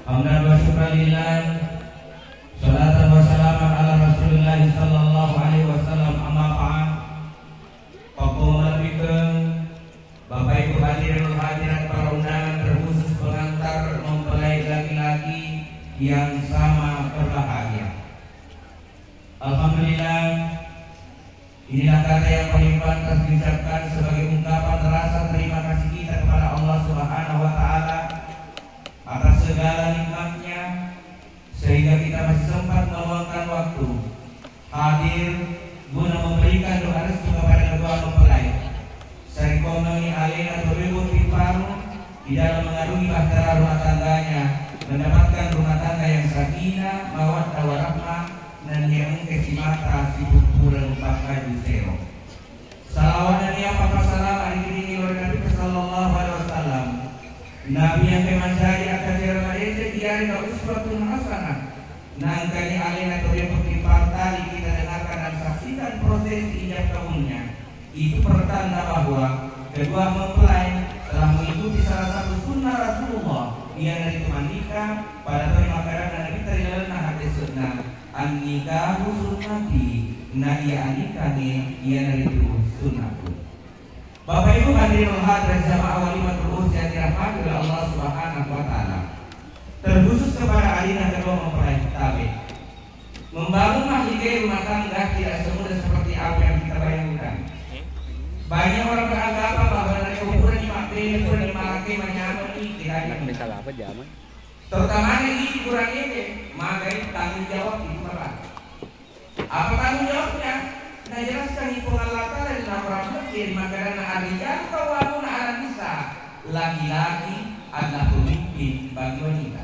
Hamdan wa syukran lillah. Salatan wa salaman ala Rasulillah sallallahu alaihi wasallam. Amma ba'd. Pakumabikeun Bapak Ibu hadirin hadirat para undangan terkhusus pengantar mempelai laki-laki yang sama berbahagia. Alhamdulillah, inilah kata yang paling pantas diucapkan sebagai ungkapan rasa terima kasih kita kepada Allah Subhanahu wa taala atas segala nikmatnya sehingga kita masih sempat meluangkan waktu hadir guna memberikan doa restu kepada kedua mempelai. Sarikonomi alena berebut piparu di dalam mengarungi bahtera rumah tangganya, mendapatkan rumah tangga yang sakinah, mawaddah warahmah, dan yang kesimata sibuk kurang pakai zero. Salawat dan yang salam dikiringi oleh Nabi sallallahu alaihi wasallam. Nabi yang memanjari akan cerita diari ka uswatun hasanah. Nangkani alena berebut pipartali kita dengarkan dan saksikan proses ijab kabulnya. Itu pertanda bahwa kedua mempelai telah mengikuti salah satu sunnah Rasulullah yang dari teman nikah pada hari makanan dan kita tidak hati sunnah an-nikahu sunnati iya anikane ia dari sunnahku. Bapak Ibu hadirin hadirat jamaah walimatul urus yang dirahmati oleh Allah Subhanahu wa taala. Terkhusus kepada alina kedua mempelai tabe. Membangun mahligai rumah tangga tidak semudah seperti apa yang kita bayangkan. Banyak orang beranggapan bahwa dari ukuran 5B, ukuran 5K, banyak ini tidak salah apa zaman. Terutama ini ukuran ini, maka itu tanggung jawab itu berat. Apa tanggung jawabnya? Nah jelaskan hitungan latar dari dalam rahmatnya makanan arijan kawanuna ala nisa. Laki-laki adalah pemimpin bagi wanita.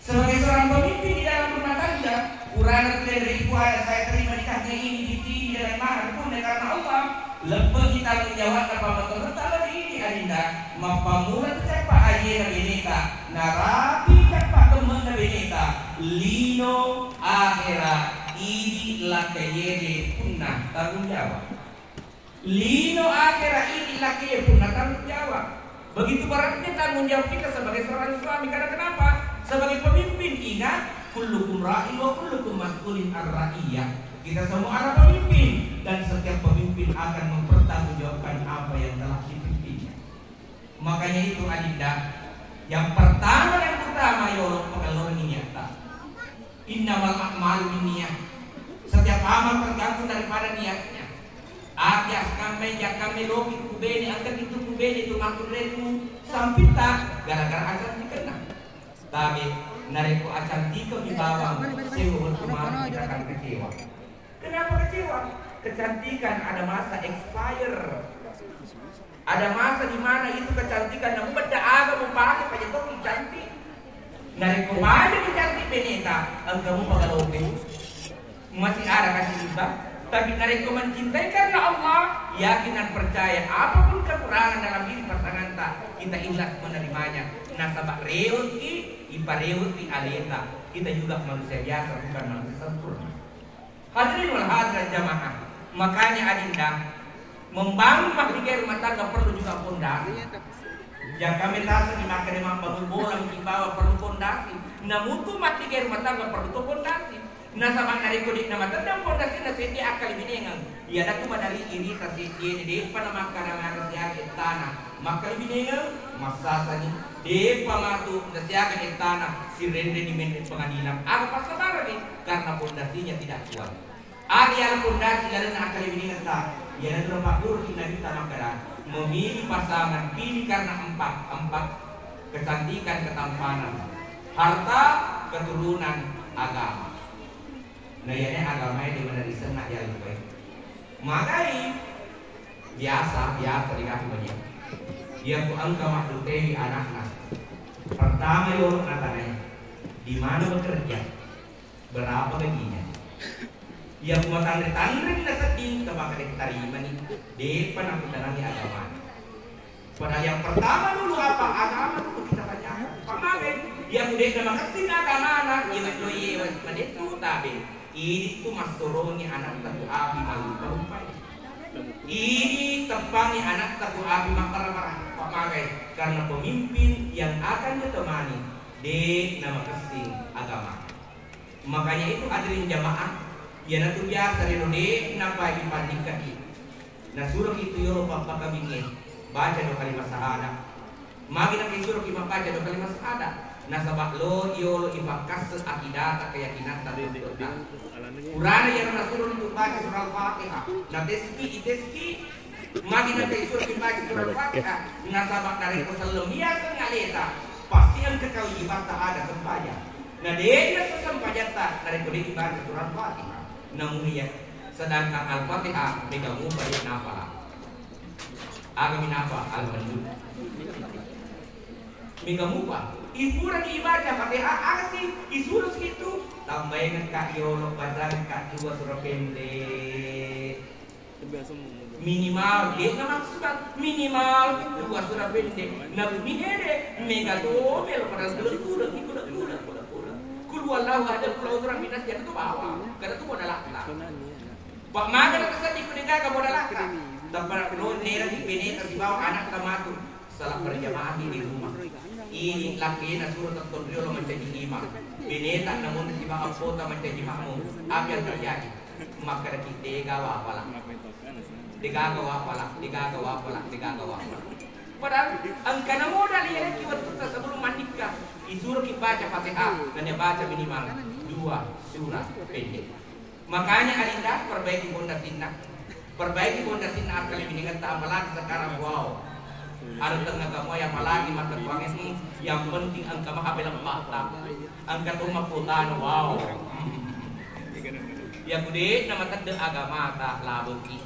Sebagai seorang pemimpin di dalam rumah tangga, Quran tidak dari saya terima nikahnya ini di dalam mahar pun karena Allah. Lepas kita menjawab apa betul kalau ini adinda mapamula cepat aja bineka narapi cepat teman bineka lino akhira ini lakayere punah tanggung jawab lino akhira ini lakayere punah tanggung jawab. Begitu beratnya tanggung jawab kita sebagai seorang suami. Karena kenapa? Sebagai pemimpin ingat kullukum ra'in wa kullukum mas'ulin ar-ra'iyah. Kita semua adalah pemimpin dan setiap pemimpin akan mempertanggungjawabkan apa yang telah dipimpinnya. Makanya itu adinda, yang pertama yolong pengeluaran niat. Innamal a'malu binniyat. Setiap amal tergantung daripada niatnya. kami logi kubeni akan itu kubeni itu maksud remu sampita gara-gara acan dikena. Tapi nariku acan dikau di bawah sewa kemarin kita akan kecewa. Kenapa kecewa? Kecantikan ada masa expire. Ada masa di mana itu kecantikan namun benda agak memakai pada topi cantik. Dari kemarin cantik beneta, engkau pagalobe. Masih ada kasih limbah, tapi dari kau mencintai karena Allah, yakin dan percaya apapun kekurangan dalam diri pasangan tak, kita ikhlas menerimanya. Nasabak reuti, ipareuti aleta. Kita juga manusia biasa, bukan manusia sempurna. Hadirin wal hadirat jamaah. Makanya adinda, membangun mahligai rumah tangga perlu juga fondasi. Yang kami tahu di makan bangun bola di bawah perlu fondasi. Namun tuh mahligai rumah tangga perlu fondasi. Nah sama dari kulit nama tentang fondasi nasi dia akal binengang. Dia ada cuma dari ini kasih dia di pada makanan nasi di tanah. Maka binengang masa sani di pamatu nasi di tanah si rende di menit pengadilan. Apa sabar nih karena fondasinya tidak kuat. Ada yang fondasi dari akal binengang tak. Dia ada berapa kita makanan. Memilih pasangan pilih karena empat kecantikan, ketampanan, harta, keturunan, agama. Nah ini agamanya di mana di sana ya lupa. Makanya biasa dikasih banyak. Dia tu angka makhluk anaknya. Pertama yo katanya di mana bekerja, berapa gajinya. Yang mau tangre di nasatin kebakan diterima nih depan aku dalamnya agama. Padahal yang pertama dulu apa agama dulu kita baca. Pemakai yang udah nama kasih agama anak iwet loye itu tapi ini tuh mas turunnya anak tahu api malu perempuan. Ini tempatnya anak tahu api marah-marah. Pemakai karena pemimpin yang akan ditemani di nama kesing agama. Makanya itu hadirin jamaah, ya natu biasa di napa dipandingkan itu. Nah suruh itu yo papa kami baca do kalimat syahadat. Magi nak suruh kita baca do kalimat syahadat. Nah sabak lo yo ibakas akidah keyakinan tadi itu. Urana yang suruh itu baca surah Al-Fatihah. Nah teski magi nak suruh kita baca surah Al-Fatihah. Nah sabak dari Rasulullah biasa ngaleta. Pasti yang kewajiban tak ada sembahyang. Nah dia sesembahyang tak dari kulit baca surah Al-Fatihah. Namun ya sedangkan Al-Fatihah megamu banyak napa? Agak minapa Al-Fatihah. Megamu pa. Iburan ibadah Fatihah asih isuruh segitu. Tambahin kak Yolo baca kak dua surah pendek. Minimal dia nggak maksudkan minimal dua surah pendek. Nabi minede megatomel pada seluruh kuda. Kul wallahu ada pulau surah minas jadi tu bawa. Karena tu modal akhlak. Pak maga na kasadi ko ni kaga modal akhlak. Dapat lo nera di bini di bawah anak tamatu. Salah berjamaah di rumah. Ini laki na suruh terkontrol menjadi imam. Bini tak namun di bawah kota menjadi makmum. Apa yang terjadi? Maka kita gawa apalah. Digagawa apalah. Padahal ang kanamodal yan kiwat kita sebelum mandika. Disuruh kita baca Fatihah dan dia baca minimal 2 surah pendek. Makanya Arinda perbaiki pondasinya. Perbaiki pondasinya kali ini kata apalagi sekarang wow. Ada tengah kamu yang apalagi maka tuangin yang penting angka makabilang fakta. Angka tumah putan wow. Ya kude nama tanda agama tak labuki.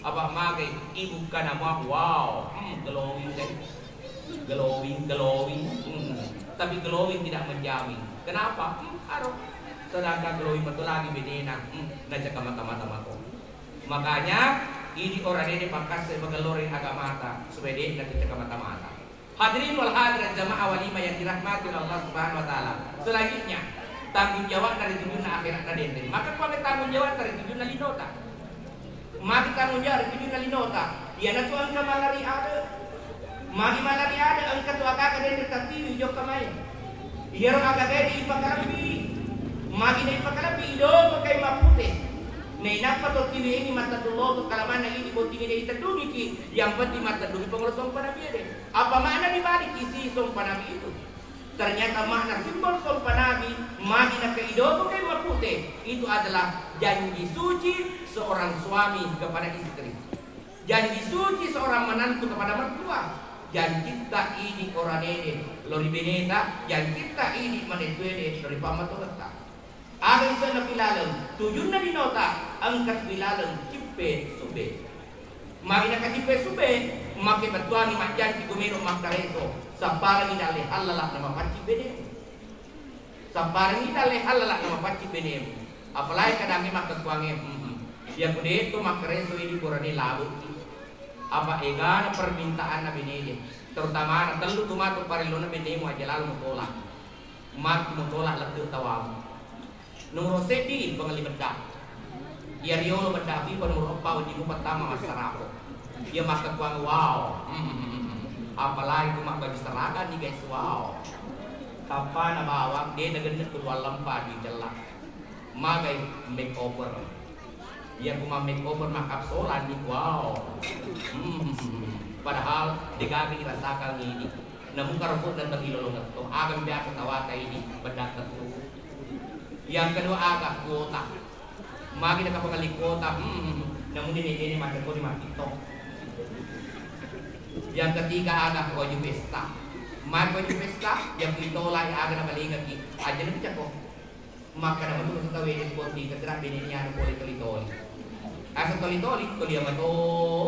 Apa magai ibu kan nama wow. Glowing. Tapi glowing tidak menjamin. Kenapa? Aduh. Sedangkan glowing betul lagi bedena. Naja mata-mata mako. Makanya ini orang ini pakas sebagai loring agama supaya dia nanti cakap mata-mata. Hadirin wal hadirat jamaah walima yang dirahmati Allah Subhanahu wa taala. Selanjutnya tanggung jawab dari tujuan akhirat tadi. Maka kami tanggung jawab dari tujuan linota. Mari tanggung jawab dari tujuan linota. Ya na tuan ka malari ada. Magi malari ada angka tu agak dari tertiwi jok kamai. Iya ro agak dari ipakalabi. Magi na ipakalabi do pakai mapute. Nei napa to tiwi ini mata dulu kalaman ini boting ini terdungi ki yang penting mata dungi pengurus sompana biade. Apa makna di balik isi sompana itu? Ternyata makna simbol sompanabi magi na kaido pakai mapute itu adalah janji suci seorang suami kepada istri. Janji suci seorang menantu kepada mertua. Janji kita ini orang ini lori beneta. Janji kita ini manetuede lori pamatolata. Aga isa na pilalang, tujuan na dinota, angkat pilalang, kipe sube. Magi na kipe sube, maki batuan ni makjan ki gumero makareso, sa parang inale halala na mapaci benem. Sa parang inale halala na mapaci benem. Apalagi kadang makatuangin, ya kude itu makareso ini kurani labut. Apa ega na permintaan na binili, terutama na telu tumato parilo na benemo aja lalu mutolak. Mak mutolak letu tawam. Nomor sedi pengali bedak. Ia riolo bedavi nomor 4 di pertama masyarakat. Dia makan kuang wow. Apalagi cuma bagi seragam nih guys wow. Kapan abawak dia dengan kedua lempa di jelak. Magai makeover. Dia cuma makeover makap solan nih wow. Padahal digagi rasakan ini. Namun kareput dan tergilolong itu agam biasa tawata ini bedak terus. Yang kedua agak kuota. Magi na kapag kuota. Namun ini macam ko di TikTok. Yang ketiga agak wajib pesta. Mag wajib pesta yang ditolak agak na malingat ki. Aja na bicara ko. Maka naman ko sa tawid ko di kasira bininian ko litoli. Asa toli-toli ko dia mato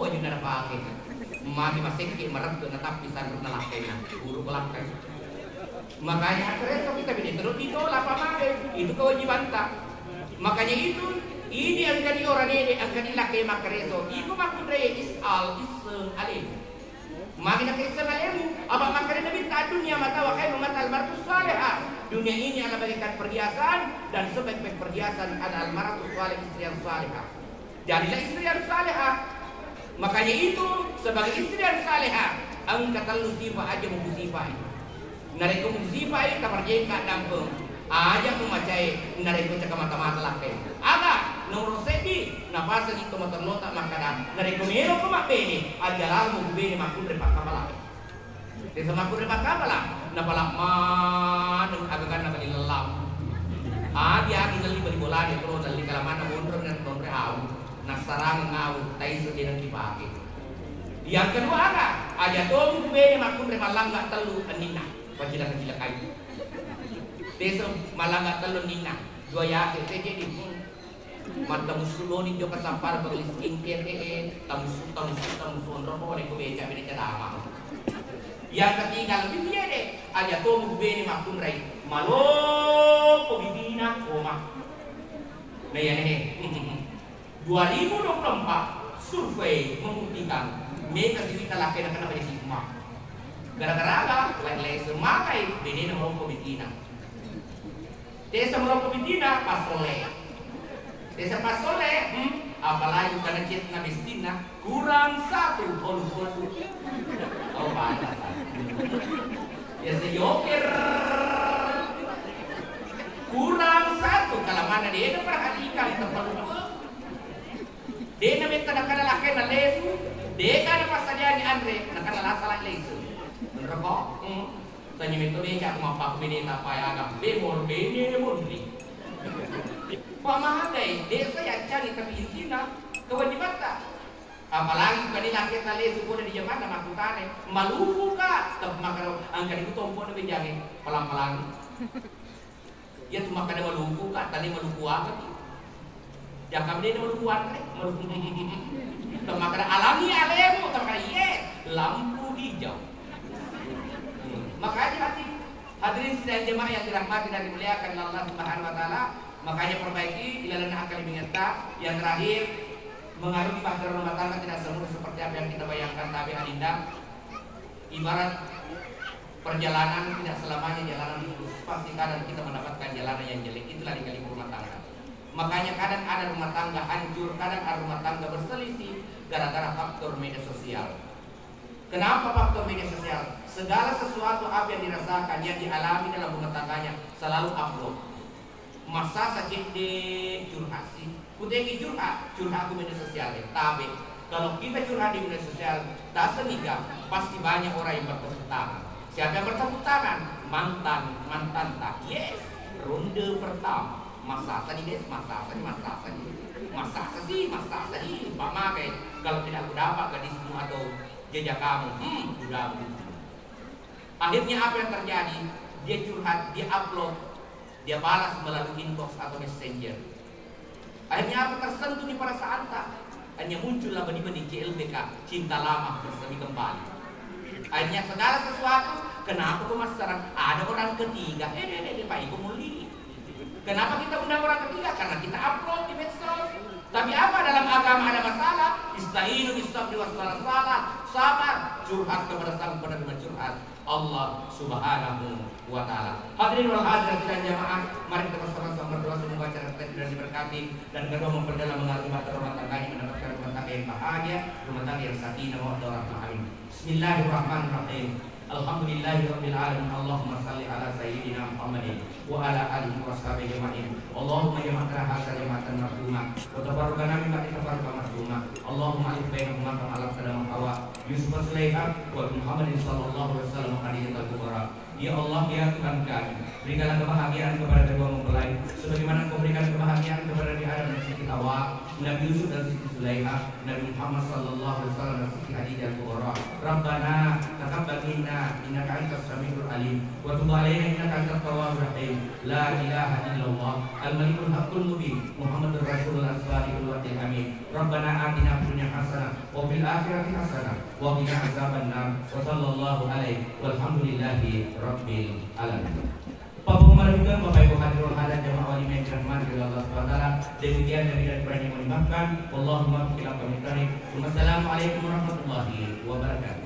wajib na napake. Magi masiki marap na tapisan na lakay na. Puro ko lakay. Makanya akhirnya kita bini terus ditolak apa itu kewajiban tak. Makanya itu ini yang jadi orang ini yang jadi laki makareso itu makudre isal iseng alim. Makanya kisah alim apa makanya nabi tak dunia mata wakai mematal martus salihah. Dunia ini adalah bagikan perhiasan dan sebaik-baik perhiasan ada almaratus salih istri yang salihah. Jadilah istri yang salihah. Makanya itu sebagai istri yang salihah angkat lu sifat aja musibah. Nareko musipai kamarjeka dampung. Aja memacai nareko cakap mata-mata laki. Aga nomor sebi napasa ni tomato-nota makadam. Nareko mero kumapeni. Ajaral mo kubeni makun repak kapala. Desa makun repak kapala. Napalak man agagan na kanilalam. Dia kinali bali bola ni pro dali kalaman na mundur na nombre aw. Nasarang ngaw tayo sa dinang dipake. Yang kedua aga aja to kubeni makun remalangga telu anina. Pajila-pajila kayu. Desa malangga telu nina. Dua yake teje di mata musuloni jo kasampar bagi skincare tamusu onro ko ko beja bini cadama. Yang ketiga lebih dia deh. Aja to beni makun rai. Malo ko bibina koma. Nah ya nih. 2024 survei membuktikan mereka sini laki nak kena pada hikmah. Gara-gara lele semakai bini merokok bitina. Desa merokok bitina pasole. Desa pasole, apalagi karena citna mistina kurang satu holu. Oh panas. Ya seyoker kurang satu kalau mana dia perhatikan tempat lupa. Dia minta nak kena laki na lesu. Dia kan pasaja ni Andre nak kena lasalah lesu. Rokok, tanya minta beca aku mampak bini tak payah agak bemor bini murni. Pamahagai desa yang cari tapi intinya kewajiban tak. Apalagi kani laki tali subuh di zaman nama kutane maluku ka tapi makaro angkat itu tompon lebih jangan pelang-pelang. Ya tu makan maluku ka tadi maluku apa tu? Jangan dia maluku apa? Maluku. Temakar alami alemu temakar ye lampu hijau. Makanya hadirin sidang jemaah yang dirahmati dan dimuliakan Allah Subhanahu wa taala, makanya perbaiki ilalan akal mengeta. Yang terakhir, mengarungi bahtera rumah tangga tidak semudah seperti apa yang kita bayangkan, tapi adinda. Ibarat perjalanan tidak selamanya jalanan lurus, pasti kadang kita mendapatkan jalanan yang jelek. Itulah dikali rumah tangga. Makanya kadang ada rumah tangga hancur, kadang ada rumah tangga berselisih gara-gara faktor media sosial. Kenapa faktor media sosial? Segala sesuatu apa yang dirasakan, yang dialami dalam rumah tangganya selalu upload. Masa sakit di curhat sih, kuteki curhat ke media sosial. Tapi kalau kita curhat di media sosial, tak seniga pasti banyak orang yang bertepuk tangan. Siapa yang bertepuk tangan? Mantan tak? Yes, ronde pertama. Masa tadi guys, masa tadi. Umpama kayak kalau tidak aku dapat gadismu atau jejak kamu, udah. Akhirnya apa yang terjadi? Dia curhat, dia upload, dia balas melalui inbox atau messenger. Akhirnya apa tersentuh di perasaan tak? Hanya muncullah benih-benih CLBK, cinta lama bersemi kembali. Akhirnya segala sesuatu, kenapa kok masyarakat ada orang ketiga? Pak Ibu muli. Kenapa kita undang orang ketiga? Karena kita upload di medsos. Tapi apa dalam agama ada masalah? Istainu bisabri wassalah, sabar, curhat kepada sang penerima curhat Allah Subhanahu wa taala. Hadirin wal hadirat dan jamaah, mari kita bersama-sama berdoa semoga acara kita tidak diberkati dan kedua memperdalam mengarungi bahtera rumah tangganya mendapatkan rumah tangga yang bahagia, rumah tangga yang sakinah wa warahmah. Bismillahirrahmanirrahim. Alhamdulillahirabbil alamin. Allahumma shalli ala sayyidina Muhammadin wa ala alihi washabihi ajma'in. Allahumma jama'na hadza jama'atan marhumah wa tabarrukana min ba'di tabarrukan marhumah. Allahumma alif bainahuma kama alaf sadama hawa Yusuf Sulaiman wa Muhammadin sallallahu alaihi wasallam khadijatul kubra. Ya Allah, ya Tuhan kami, berikanlah kebahagiaan kepada kedua mempelai sebagaimana Kau berikan kebahagiaan kepada Nabi Adam dan Siti Hawa, Nabi Yusuf dan Siti Sulaiman, Nabi Muhammad sallallahu alaihi wasallam dan Siti Khadijah kubra. Rabbana taqabbal minna innaka antas samiul alim wa tub alaina innaka antat tawwabur rahim. La ilaha illallah al-malikul haqqul mubin Muhammadur rasulullah sallallahu alaihi wasallam. Rabbana atina fid dunya hasanah wa fil akhirati hasanah wa qina azabannar. Wa sallallahu alaihi walhamdulillahi rabbil alamin. Bapak Pemarikan, Bapak Ibu hadirin hadirat jamaah wali yang dirahmati oleh Allah Subhanahu wa taala. Demikian dari berani yang melimpahkan. Allahumma qina kami tarik. Wassalamualaikum warahmatullahi wabarakatuh.